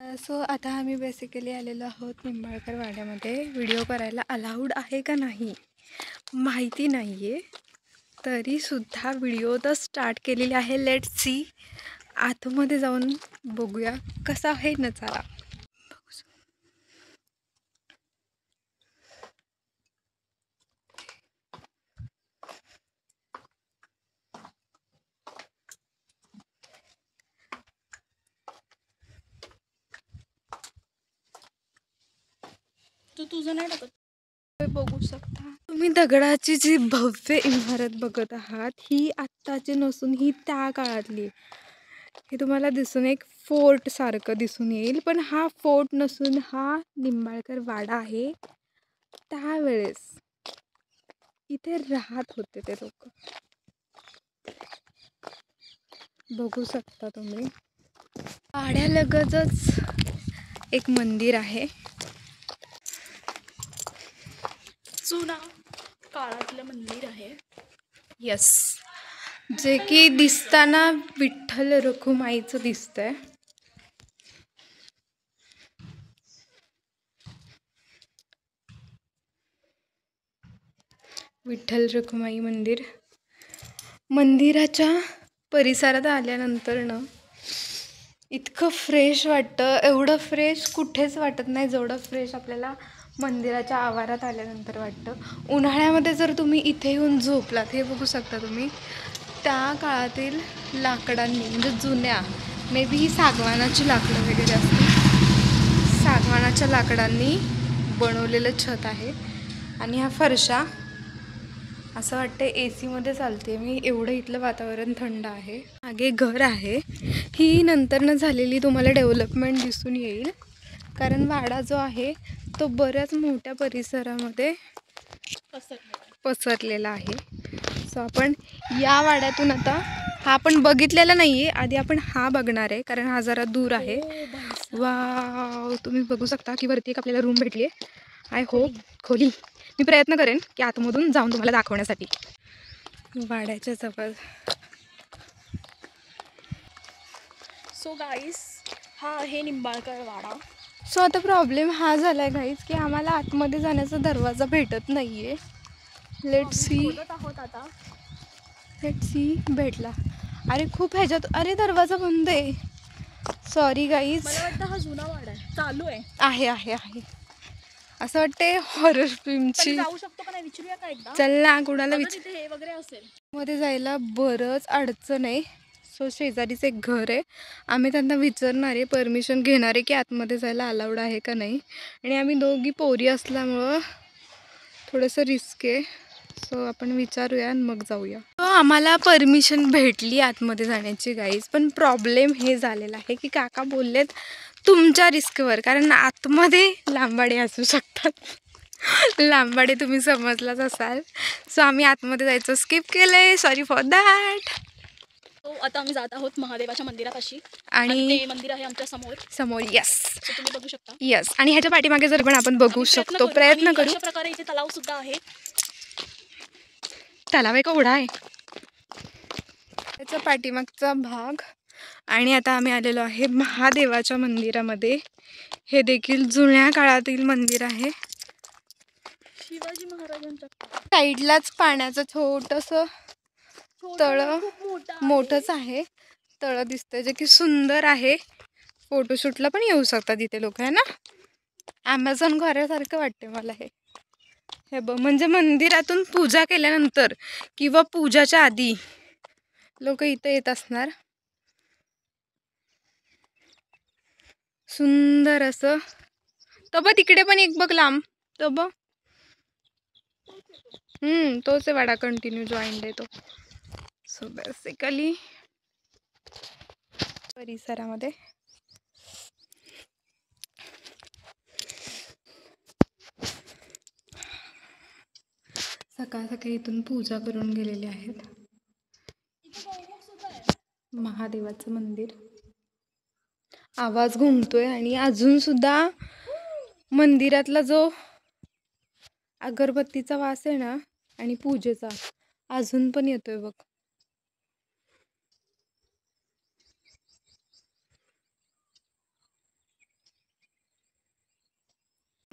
So आता आम्ही basically आलेलो आहोत निंबाळकर वाड्यामध्ये. व्हिडिओ करायला अलाउड आहे का नाही माहिती नाही आहे, तरीसुद्धा व्हिडिओ तर स्टार्ट केलेली आहे. लेट्स सी, आतमध्ये जाऊन बघूया कसा आहे नजारा. तुझं नाही टाकत. बघू शकता तुम्ही दगडाची जी भव्य इमारत बघत आहात, ही आत्ताची नसून ही त्या काळातली आहे. हे तुम्हाला दिसून एक फोर्ट सारखं दिसून येईल, पण हा फोर्ट नसून हा निंबाळकर वाडा आहे. त्यावेळेस इथे राहत होते ते लोक. बघू शकता तुम्ही. वाड्यालगतच एक मंदिर आहे. जुना काळातलं मंदिर आहे. यस, जे की दिसताना विठ्ठल रखुमाईचं दिसतंय. विठ्ठल रखुमाई मंदिर. मंदिराच्या परिसरात आल्यानंतर ना इतकं फ्रेश वाटतं. एवढं फ्रेश कुठेच वाटत नाही जेवढं फ्रेश आपल्याला मंदिराच्या आवारात आल्यानंतर वाटतं. उन्हाळ्यामध्ये जर तुम्ही इथे येऊन झोपलात, हे बघू शकता तुम्ही, त्या काळातील लाकडांनी, म्हणजे जुन्या, मे बी ही सागवानाची लाकडं वगैरे असतील, सागवानाच्या लाकडांनी बनवलेलं छत आहे. आणि ह्या फरशा असं वाटतं AC मध्ये चालते मी, एवढं इथलं वातावरण थंड आहे. मागे घर आहे. ही नंतरनं झालेली तुम्हाला डेव्हलपमेंट दिसून येईल, कारण वाडा जो आहे तो बऱ्याच मोठ्या परिसरामध्ये पसरलेला आहे. सो आपण या वाड्यातून आता, हा आपण बघितलेला नाही आहे, आधी आपण हा बघणार आहे कारण हा जरा दूर आहे. वा, तुम्ही बघू शकता की वरती एक आपल्याला रूम भेटली आहे. आय होप खोली, मी प्रयत्न करेन की आतमधून जाऊन तुम्हाला दाखवण्यासाठी. वाड्याच्या जवळ. सो गाईस, हा आहे निंबाळकर वाडा. सो आता प्रॉब्लेम हा झाला आहे गाईज की आम्हाला आतमध्ये जाण्याचा दरवाजा भेटत नाही आहे. Let's see. आता लेट्स सी. भेटला. अरे खूप ह्याच्यात, अरे दरवाजा बंद आहे. Sorry guys. मला वाटतं हा जुना वाडा आहे. चालू आहे. आहे आहे आहे असं वाटते हॉरर फिल्मची. जाऊ शकतो का नाही विचारूया का एकदा. चल ना, कुणाला तिथे हे वगैरे असेल. मध्ये जायला बरंच अडचण आहे. सो शेजारीच एक घर आहे. आम्ही त्यांना विचारणार आहे, परमिशन घेणार आहे की आतमध्ये जायला अलाउड आहे का नाही. आणि आम्ही दोघी पोरी असल्यामुळं थोडंसं रिस्क आहे. सो आपण विचारूया आणि मग जाऊया. सो आम्हाला परमिशन भेटली आतमध्ये जाण्याची गाईज, पण प्रॉब्लेम हे झालेला आहे की काका बोललेत तुमच्या रिस्कवर, कारण आतमध्ये लांबाडे असू शकतात. लांबाडे तुम्ही समजलाच असाल. सो आम्ही आतमध्ये जायचं स्किप केलंय, सॉरी फॉर दॅट. आता आम्ही जात आहोत महादेवाच्या मंदिरापाशी, आणि ते मंदिर आहे आमच्या समोर. यस, तुम्ही बघू शकता. यस. आणि ह्याच्या पाठीमागे जर पण आपण बघू शकतो, प्रयत्न करू. अशा प्रकारे इथे तलाव सुद्धा आहे. तलाव एक ओढा आहे त्याचा पाठीमागचा भाग. आणि आता आम्ही आलेलो आहे महादेवाच्या मंदिरामध्ये. हे देखील जुन्या काळातील मंदिर आहे. शिवाजी महाराजांच्या साईडलाच पाण्याचं छोटंसं तळ, मोठंच आहे तळ दिसतंय, जे की सुंदर आहे. फोटोशूटला पण येऊ शकतात इथे लोक, आहे ना. ॲमेझॉन घरासारखं वाटते मला हे. हे म्हणजे मंदिरातून पूजा केल्यानंतर किंवा पूजाच्या आधी लोक इथं येत असणार. सुंदर असं. तो बघ तिकडे पण एक बघ लांब, तो बघ. तोच आहे वाडा, कंटिन्यू जॉईंट आहे तो. सो बेसिकली परिसरामध्ये सकाळ सकाळी इथून पूजा करून गेलेले आहेत. महादेवाचं मंदिर. आवाज घुमतोय आणि अजून सुद्धा मंदिरातला जो अगरबत्तीचा वास आहे ना आणि पूजेचा अजून पण येतोय बघ.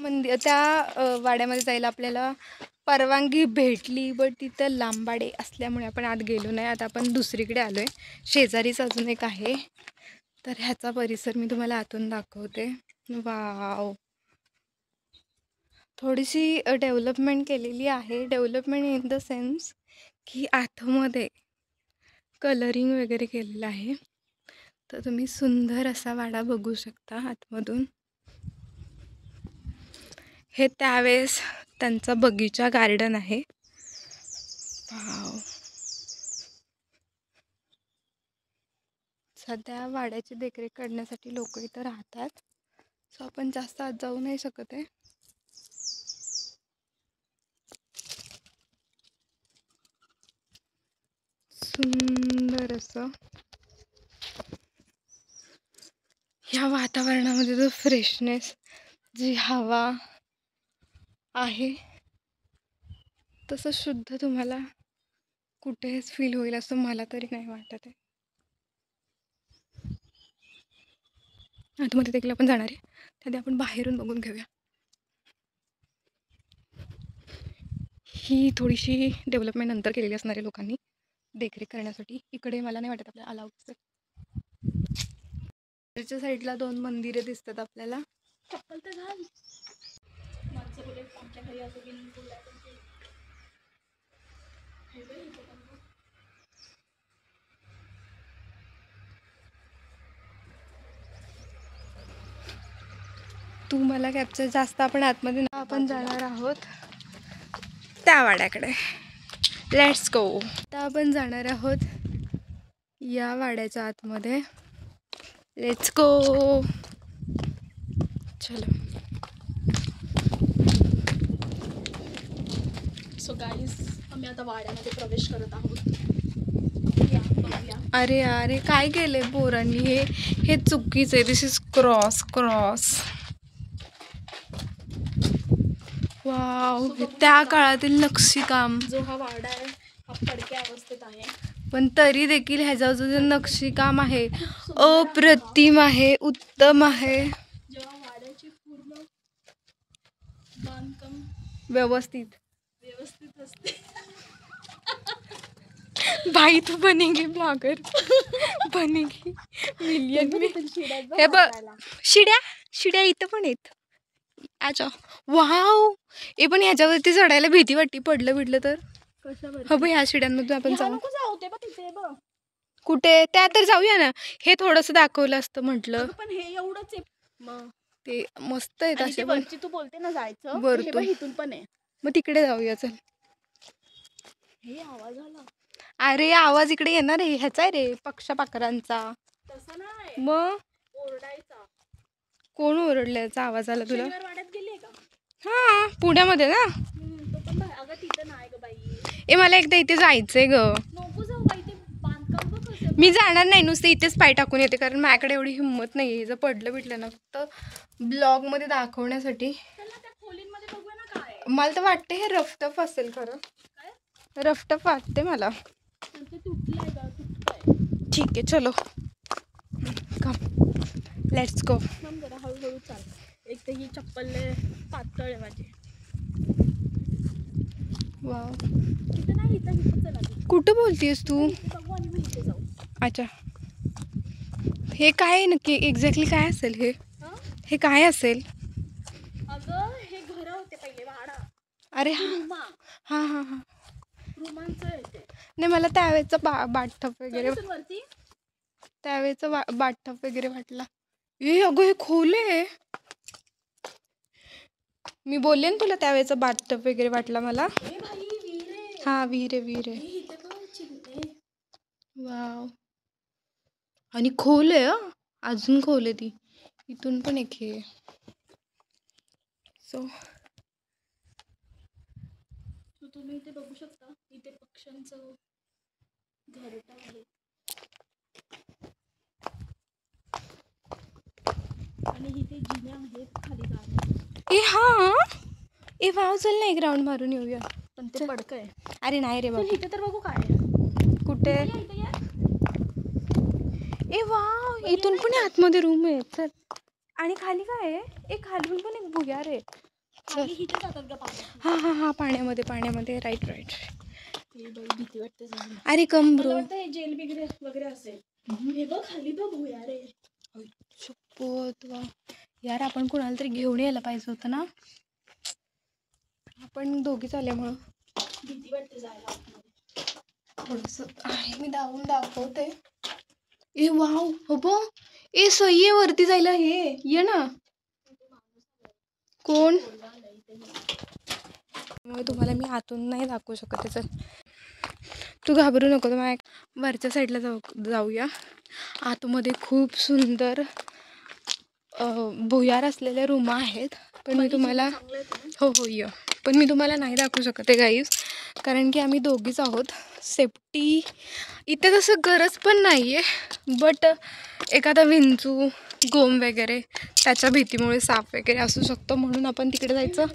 त्या वाड्यामध्ये जायला आपल्याला परवानगी भेटली, बट तिथं लांबाडे असल्यामुळे आपण आत गेलो नाही. आता आपण दुसरीकडे आलो आहे, शेजारीच अजून एक आहे. तर ह्याचा परिसर मी तुम्हाला आतून दाखवते. वाव, थोडीशी डेव्हलपमेंट केलेली आहे. डेव्हलपमेंट इन द सेन्स की आतमध्ये कलरिंग वगैरे केलेलं आहे. तर तुम्ही सुंदर असा वाडा बघू शकता आतमधून. हे त्यावेळेस त्यांचा बगीचा गार्डन आहे. वाव, सध्या वाड्याची देखरेख करण्यासाठी लोक इथं राहतात. सो आपण जास्त आत जाऊ नाही शकत आहे. सुंदर असं ह्या वातावरणामध्ये जो फ्रेशनेस, जी हवा आहे, तसं शुद्ध तुम्हाला कुठेच फील होईल असं मला तरी नाही वाटत आहे. आतमध्ये देखील आपण जाणार आहे, त्याआधी आपण बाहेरून बघून घेऊया. ही थोडीशी डेव्हलपमेंट नंतर केलेली असणार आहे लोकांनी देखरेख करण्यासाठी. इकडे मला नाही वाटत आपल्याला अलाउड असेल. त्याच्या साईडला 2 मंदिरे दिसतात आपल्याला. चप्पल तर घाल. माणसं बोले आमच्या घरी असं की बोलायचं. तू मला कॅप्चर जास्त आपण आतमध्ये आपण जाणार आहोत त्या वाड्याकडे. Let's go. आता आपण जाणार आहोत या वाड्याच्या आतमध्ये. Let's go. चलो. सो गाईज, आम्ही आता वाड्यामध्ये प्रवेश करत आहोत. या, बघूया. अरे अरे, काय केलंय पोरांनी? हे चुकीचं आहे. दिस इज क्रॉस. वाव, त्या काळातील नक्षीकाम. जो हा वाडा आहे हा पडक्या अवस्थेत आहे, पण तरी देखील ह्याच्यावरचं जे नक्षीकाम आहे अप्रतिम आहे, उत्तम आहे. जेव्हा वाड्याची पूर्ण बांधकाम व्यवस्थित असते. भाई तू बनेगी ब्लॉगर, बनेगी मिलियन में. हे बघ, शिड्या इथं पण आहेत. अच्छा, वाव. हे पण ह्याच्यावरती चढायला भीती वाटते, पडलं बिडलं तर. हो बघ, ह्या शिड्यांमधून आपण जाऊ. कुठे? त्या तर जाऊया ना. हे थोडंसं दाखवलं असतं म्हटलं. पण हे एवढंच आहे. मग ते मस्त आहे असे पण. तू बोलते ना जायचं, वरतून. हे इथून पण आहे. मग तिकडे जाऊया चल. हे आवाज आला. अरे आवाज इकडे येणार आहे, ह्याचा आहे रे, पक्षापाखरांचा. तसं नाही, मग ओरडायचा. कोण ओरडल्याचा आवाज आला तुला? शनिवार वाड्यात गेली का? हा, पुण्यामध्ये ना. तो पण अगं तिथं नाही ग बाई. ए मला एकदा इथे जायचंय ग. नको जाऊ बाई, ते बांधकाम बघ कसं. मी जाणार नाही, नुसतं इथेच पाय टाकून येते, कारण माझ्याकडे एवढी हिंमत नाही. जर पडलं बिटलं ना, फक्त ब्लॉग मध्ये दाखवण्यासाठी. चला त्या खोलींमध्ये बघूया ना काय आहे. मला तर वाटते हे रफटफ असेल खरं. काय रफटफ वाटते मला. ते तुटलंय का? तुटतंय. ठीक आहे, चलो कम, लेट्स गो. थांब जरा, हळूहळू चाल. एक तर ही चप्पल लय पातळ आहे माझी. वाव, इथं नाही, इथं चला. कुठं बोलतीयस तू? इथे बघू आणि मग इथे जाऊ. अच्छा, हे काय आहे नक्की? एक्झॅक्टली काय असेल हे? हा? हे काय असेल? अगं हे घर होते पहिले, वाडा. अरे हा रुमा, हा हा हा. रुमांचं आहे ते. नाही, मला त्यावेळेचं बाटठप वगैरे, चल वरती. त्यावेळेचं बाटठप वगैरे वाटला. ए अगं, हे खोल आहे. मी बोलले ना तुला, त्यावेळेचं बाटठप वगैरे वाटला मला. ए भाई, विहीर आहे. हा, विहीर आहे. ए, इथे बघ चिमणे. वाव, आणि खोल आहे. अजून खोल आहे ती. इथून पण एक हे. सो तुम्ही इथे बघू शकता, इथे पक्ष्यांचं घरटं आहे. आणि इथे जिन्या आहेत खाली जाण्या. ए हा, ए वाव, चल ना एक राऊंड मारून येऊया. पण ते पडकं आहे. अरे नाही रे चल, बाबा. इथे तर बघू काय आहे. कुठे? या, इथे या. ए वाव, इथून पण आतमध्ये रूम आहे. चल. आणि खाली काय आहे? ए खालून पण एक भुया रे. चल. आणि इथे जातात का पाण्यात? हां पाण्यामध्ये राईट. ते बाई भीती वाटते जायला. अरे कम मला ब्रो. वाटतं हे जेल वगैरे असेल. हे बघ खाली बघ भुयार आहे. शपथ वा. यार आपण कुणाला तरी घेऊन यायला पाहिजे होतं ना. आपण दोघीच आल्यामुळं भीती वाटते जायला आतमध्ये. थोडंसं आहे. मी दाखवते. ए वाव हो बो. ए सही आहे वरती जायला. हे ये ना. कोण? मग तुम्हाला मी आतून नाही दाखवू शकत. चल तू घाबरू नको. तर माझ्या वरच्या साईडला जाऊया. आतमध्ये खूप सुंदर भुयार असलेल्या रूम आहेत. पण मी तुम्हाला हो ये. पण मी तुम्हाला नाही दाखवू शकत आहे गाईज. कारण की आम्ही दोघीच आहोत. सेफ्टी इथे तसं गरज पण नाही आहे. बट एखादा विंचू गोम वगैरे त्याच्या भीतीमुळे साप वगैरे असू शकतो. म्हणून आपण तिकडे जायचं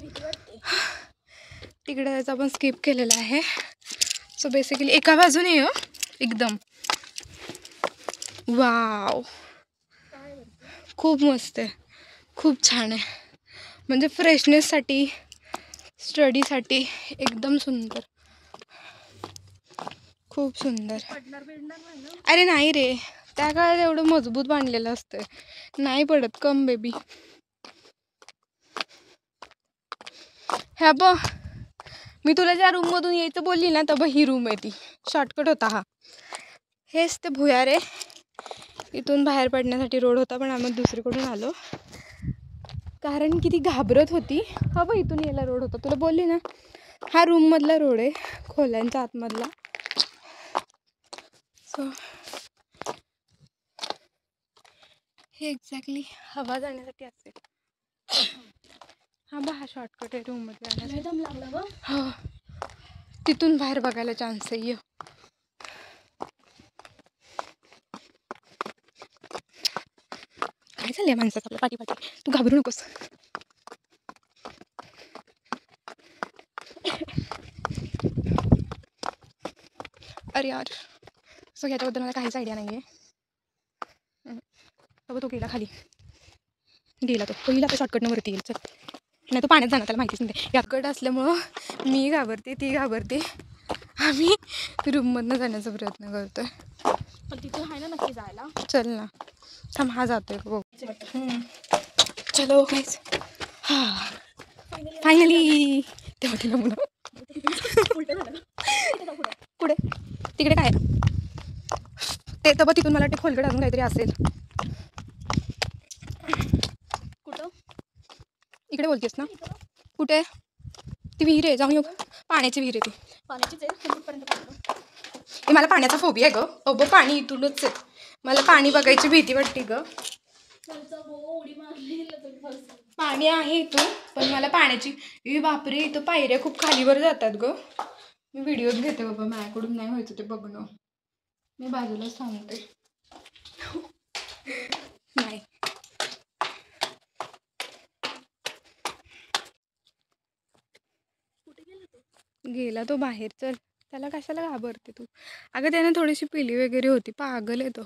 आपण स्किप केलेलं आहे. सो बेसिकली एका बाजूने ये एकदम. वाव खूप मस्त आहे. खूप छान आहे. म्हणजे फ्रेशनेससाठी स्टडीसाठी एकदम सुंदर. खूप सुंदर. अरे नाही रे. त्या काळात एवढं मजबूत बांधलेलं असतं. नाही पडत. Come baby. ह्या बघ मी तुला ज्या रूममधून यायचं बोलली ना तर ही रूम आहे ती. शॉर्टकट होता हा. हेच ते भुयार आहे. इथून बाहेर पडण्यासाठी रोड होता पण आम्ही दुसरीकडून आलो. कारण की ती घाबरत होती. हा बघ इथून यायला रोड होता. तुला बोलली ना हा रूममधला रोड आहे. खोल्यांच्या आतमधला. सो हे एक्झॅक्टली हवा जाण्यासाठी असेल. हा बघ हा शॉर्टकट आहे रूममध्ये जाण्यासाठी. हो तिथून बाहेर बघायला चान्स आहे. काय झालंय माणसाचं आपल्या पाठी. तू घाबरू नकोस. अरे यार. सो ह्याच्याबद्दल मला काहीच आयडिया नाही आहे. बाबा तो गेला खाली. तो येईल आता शॉर्टकटनं वरती येईल. चल नाही तो पाण्यात जाणार त्याला माहितीच नाही. शॉर्टकट असल्यामुळं मी घाबरते ती घाबरते. आम्ही रूममधनं जाण्याचा प्रयत्न करतोय. पण तिथून आहे ना नक्की जायला. चल ना थांब हा जातोय बघ. चलो काहीच. हा फायनली. तेव्हा तिला मुलं पुढे तिकडे काय ते तर तिथून मला वाटते खोलगड अजून काहीतरी असेल. कुठं? इकडे बोलतेस ना. कुठे? ती विहीर आहे. जाऊन येऊ. पाण्याची विहीर आहे ती. पाण्याचीच आहे. हे मला पाण्याचा फोबिया आहे ग. अगं पाणी इथूनच आहे. मला पाणी बघायची भीती वाटते ग. पाणी आहे इथून पण मला पाण्याची बापरे इथं पायऱ्या खूप खालीवर जातात ग. मी व्हिडिओज घेते बाबा. माझ्याकडून नाही व्हायचं ते बघणं. मी बाजूलाच थांबते. नाही गेला तो बाहेर. चल त्याला कशाला घाबरते तू. अगं त्याने थोडीशी पिली वगैरे होती. पागल आहे तो.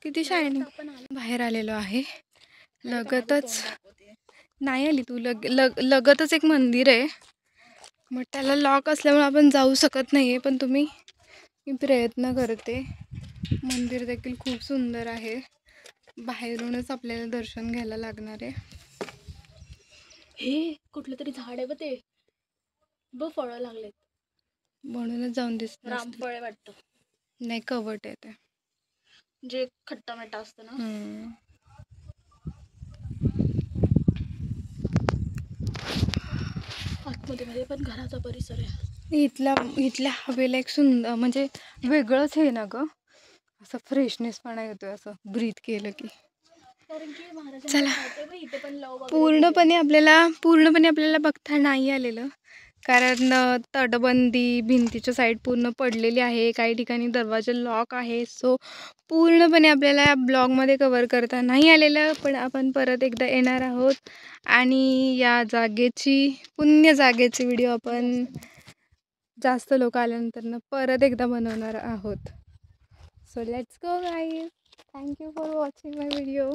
किती शायनिंग. बाहेर आलेलो आहे. लगतच नाही आली तू. लगतच एक मंदिर आहे. मग त्याला लॉक असल्यामुळे आपण जाऊ शकत नाही आहे. पण मी प्रयत्न करते. मंदिर देखील खूप सुंदर आहे. बाहेरूनच आपल्याला दर्शन घ्यायला लागणार आहे. हे कुठलं तरी झाड आहे ब ते बघ फळं लागलेत. म्हणूनच जाऊन दिसत. रामफळ वाटतं. नाही कवट आहे ते. जे खट्टा मिठा असतं ना. आतमध्ये पण घराचा परिसर आहे. इथल्या हवेला एक सुंदर म्हणजे वेगळंच आहे ना ग. असं फ्रेशनेसपणा येतोय असं ब्रीथ केलं की. चला पूर्णपणे आपल्याला बघता नाही आलेलं. कारण तटबंदी भिंतीच्या साईड पूर्ण पडलेली आहे. काही ठिकाणी दरवाजे लॉक आहे. सो पूर्णपणे आपल्याला ब्लॉगमध्ये कव्हर करता नाही आलेलं. पण आपण परत एकदा येणार आहोत आणि या पुण्य जागेची व्हिडिओ आपण जास्त लोक आल्यानंतर परत एकदा बनवणार आहोत. So let's go guys. Thank you for watching my video.